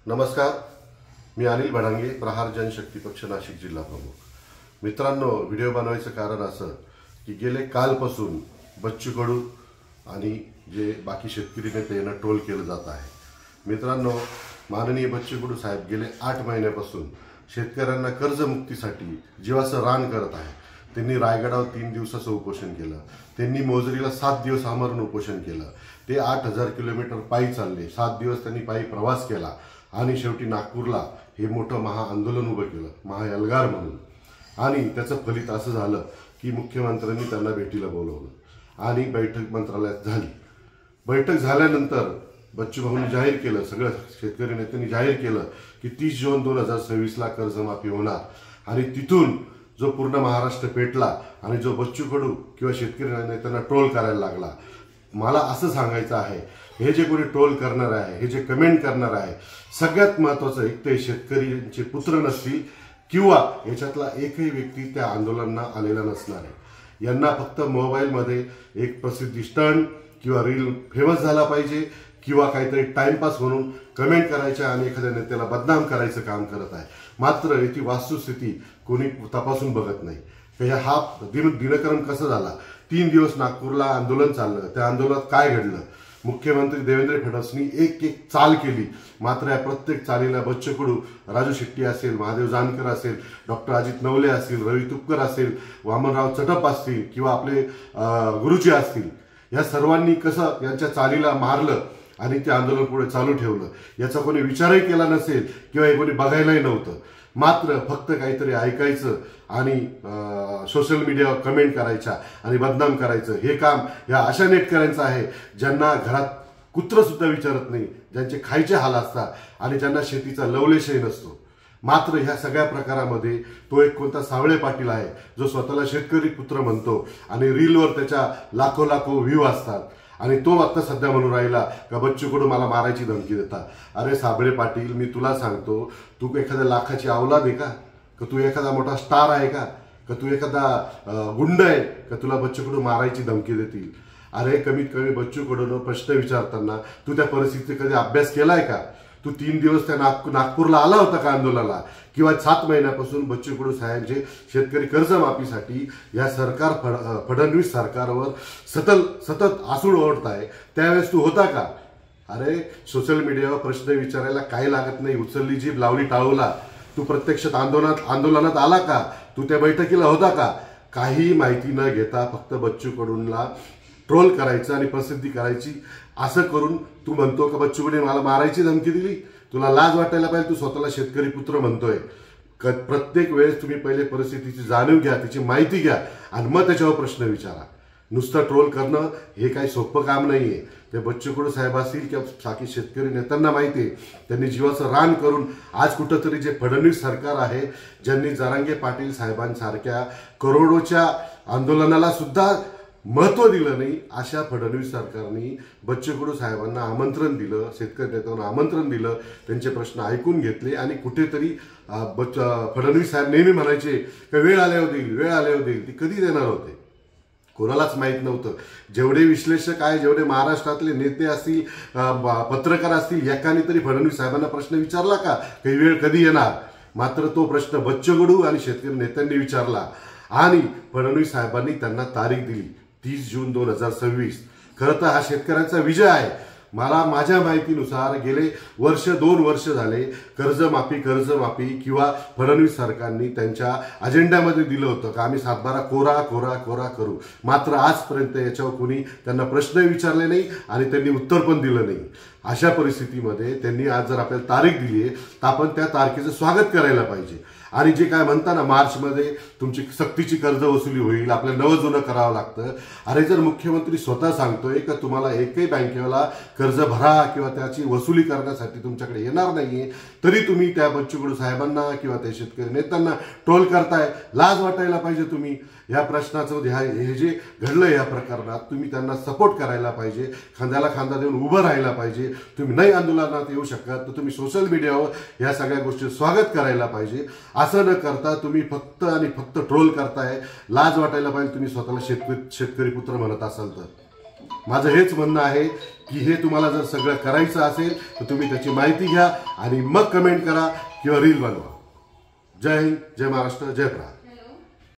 नमस्कार, मी अनिल भडांगे, प्रहार जनशक्ती पक्ष नाशिक जिल्हा प्रमुख। मित्रांनो, व्हिडिओ बनवायचं कारण असं की गेले कालपासून बच्चू कडू आणि जे बाकी शेतकरी नेते यांना ट्रोल केलं जात आहे। मित्रांनो, माननीय बच्चू कडू साहेब गेले 8 महिन्यापासून शेतकऱ्यांना कर्जमुक्तीसाठी जीवाचं रान करत आहे। त्यांनी रायगडावर 3 दिवसाचं उपोषण केलं, त्यांनी मोजरीला 7 दिवस आमरण उपोषण केलं, ते 8000 किलोमीटर पायी चालले, 7 दिवस त्यांनी पायी प्रवास केला आणि शेवटी नागपूरला हे मोठं महाआंदोलन उभं केलं, महाएल्गार म्हणून। आणि त्याचं फलित असं झालं की मुख्यमंत्र्यांनी त्यांना भेटीला बोलवलं आणि बैठक मंत्रालयात झाली। बैठक झाल्यानंतर बच्चू भाऊंनी जाहीर केलं, सगळ्या शेतकरी नेत्यांनी जाहीर केलं की 30 जून 2026ला कर्जमाफी होणार। आणि तिथून जो पूर्ण महाराष्ट्र पेटला आणि जो बच्चू कडू किंवा शेतकरी नेत्यांना ट्रोल करायला लागला। मला असं सांगायचं आहे, हे जे कोणी ट्रोल करणार आहे, हे जे कमेंट करणार आहे, सगळ्यात महत्त्वाचं एक ते शेतकऱ्यांचे पुत्र नसतील किंवा याच्यातला एकही व्यक्ती त्या आंदोलनाला आलेला नसणार आहे। यांना फक्त मोबाईलमध्ये एक प्रसिद्धी स्टंट किंवा रील फेमस झाला पाहिजे किंवा काहीतरी टाइमपास म्हणून कमेंट करायच्या आणि एखाद्या नेत्याला बदनाम करायचं काम करत आहे। मात्र याची वास्तुस्थिती कोणी तपासून बघत नाही। हा दिनक्रम कसा झाला, 3 दिवस नागपूरला आंदोलन चाललं, त्या आंदोलनात काय घडलं, मुख्यमंत्री देवेंद्र फडणवीसांनी एक चाल केली, मात्र या प्रत्येक चालीला बच्चू कडू, राजू शेट्टी असेल, महादेव जानकर असेल, डॉक्टर अजित नवले असतील, रवी तुपकर असेल, वामनराव चटप असतील किंवा आपले गुरुजी असतील, या सर्वांनी कसं यांच्या चालीला मारलं आणि ते आंदोलन पुढे चालू ठेवलं, याचा कोणी विचारही केला नसेल किंवा हे कोणी बघायलाही नव्हतं। मात्र फक्त काहीतरी ऐकायचं आणि सोशल मीडियावर कमेंट करायच्या आणि बदनाम करायचं, हे काम या अशा नेटकऱ्यांचं आहे ज्यांना घरात कुत्र सुद्धा विचारत नाही, ज्यांचे खायचे हाल असतात आणि ज्यांना शेतीचा लवलेशही नसतो। मात्र ह्या सगळ्या प्रकारामध्ये तो एक कोणता सावळे पाटील आहे जो स्वतःला शेतकरी पुत्र म्हणतो आणि रीलवर त्याच्या लाखो व्ह्यू असतात आणि तो आता सध्या म्हणून राहिला का बच्चू कडू मला मारायची धमकी देता। अरे साबळे पाटील, मी तुला सांगतो, तू एखाद्या लाखाची औलाद आहे का तू एखादा मोठा स्टार आहे का तू एखादा गुंड आहे का तुला बच्चू कडू मारायची धमकी देतील? अरे कमीत कमी बच्चू कडून प्रश्न विचारताना तू त्या परिस्थितीचा कधी अभ्यास केलाय का? तू 3 दिवस त्या नागपूरला आला होता का आंदोलनाला? किंवा 7 महिन्यापासून बच्चू कडू साहेब जे शेतकरी कर्जमाफीसाठी या सरकार फडणवीस सरकारवर सतत आसूड ओढताय, त्यावेळेस तू होता का? अरे सोशल मीडियावर प्रश्न विचारायला काही लागत नाही, उचलली जीभ लावली टाळूला। तू प्रत्यक्षात आंदोलनात आला का? तू त्या बैठकीला होता का? काही माहिती न घेता फक्त बच्चू कडूंना ट्रोल करायचं आणि प्रसिद्धी करायची, असं करून तू म्हणतो का बच्चू कडूंनी मला मारायची धमकी दिली? तुला लाज वाटायला पाहिजे, तू स्वतःला शेतकरी पुत्र म्हणतोय। प्रत्येक वेळेस तुम्ही पहिले परिस्थितीची जाणीव घ्या, तिची माहिती घ्या आणि मग त्याच्यावर प्रश्न विचारा। नुसतं ट्रोल करणं हे काही सोपं काम नाहीये। ते बच्चू कडू साहेब असतील किंवा बाकी शेतकरी नेत्यांना माहिती आहे, त्यांनी जीवाचं रान करून आज कुठंतरी जे फडणवीस सरकार आहे, ज्यांनी जरांगे पाटील साहेबांसारख्या करोडोच्या आंदोलनाला सुद्धा महत्व दिलं नाही, अशा फडणवीस सरकारने बच्चू कडू साहेबांना आमंत्रण दिलं, शेतकरी नेत्यांना आमंत्रण दिलं, त्यांचे प्रश्न ऐकून घेतले आणि कुठेतरी फडणवीस साहेब नेहमी म्हणायचे की वेळ आल्यावर देईल, ती कधी देणार होते कोणालाच माहित नव्हतं। जेवढे विश्लेषक आहे, जेवढे महाराष्ट्रातले नेते असतील, पत्रकार असतील, एकाने तरी फडणवीस साहेबांना प्रश्न विचारला का काही वेळ कधी येणार? मात्र तो प्रश्न बच्चू कडू आणि शेतकरी नेत्यांनी विचारला आणि फडणवीस साहेबांनी त्यांना तारीख दिली 30 जून 2026। खरं तर हा शेतकऱ्यांचा विजय आहे। मला माझ्या माहितीनुसार गेले 2 वर्ष झाले कर्जमाफी किंवा फडणवीस सरकारने त्यांच्या अजेंड्यामध्ये दिलं होतं का आम्ही 7/12 कोरा करू, मात्र आजपर्यंत याच्यावर कोणी त्यांना प्रश्न विचारले नाही आणि त्यांनी उत्तर पण दिलं नाही। अशा परिस्थितीमध्ये त्यांनी आज जर आपल्याला तारीख दिली आहे तर आपण त्या तारखेचं स्वागत करायला पाहिजे। आणि जे काय म्हणता ना, मार्चमध्ये तुमची सक्तीची कर्ज वसुली होईल, आपल्याला नवं जुनं करावं लागतं। अरे जर मुख्यमंत्री स्वतः सांगतोय का तुम्हाला एकही बँकेवाला कर्ज भरा किंवा त्याची वसुली करण्यासाठी तुमच्याकडे येणार नाहीये, तरी तुम्ही त्या बच्चू कडू साहेबांना किंवा त्या शेतकरी नेत्यांना ट्रोल करताय, लाज वाटायला पाहिजे। तुम्ही या प्रश्नाचं हे जे घडलं या प्रकरणात तुम्ही त्यांना सपोर्ट करायला पाहिजे, खांद्याला खांदा देऊन उभं राहायला पाहिजे। तुम्ही नाही आंदोलनात येऊ शकत तर तुम्ही सोशल मीडियावर या सगळ्या गोष्टी स्वागत करायला पाहिजे। असं न करता तुम्ही फक्त आणि फक्त ट्रोल करताय, लाज वाटायला पाहिजे तुम्ही स्वतःला शेतकरी पुत्र म्हणत असाल तर। माझं हेच म्हणणं आहे की हे तुम्हाला जर सगळं करायचं असेल तर तुम्ही त्याची माहिती घ्या आणि मग कमेंट करा किंवा रील बनवा. जय हिंद, जय महाराष्ट्र, जय प्रहार.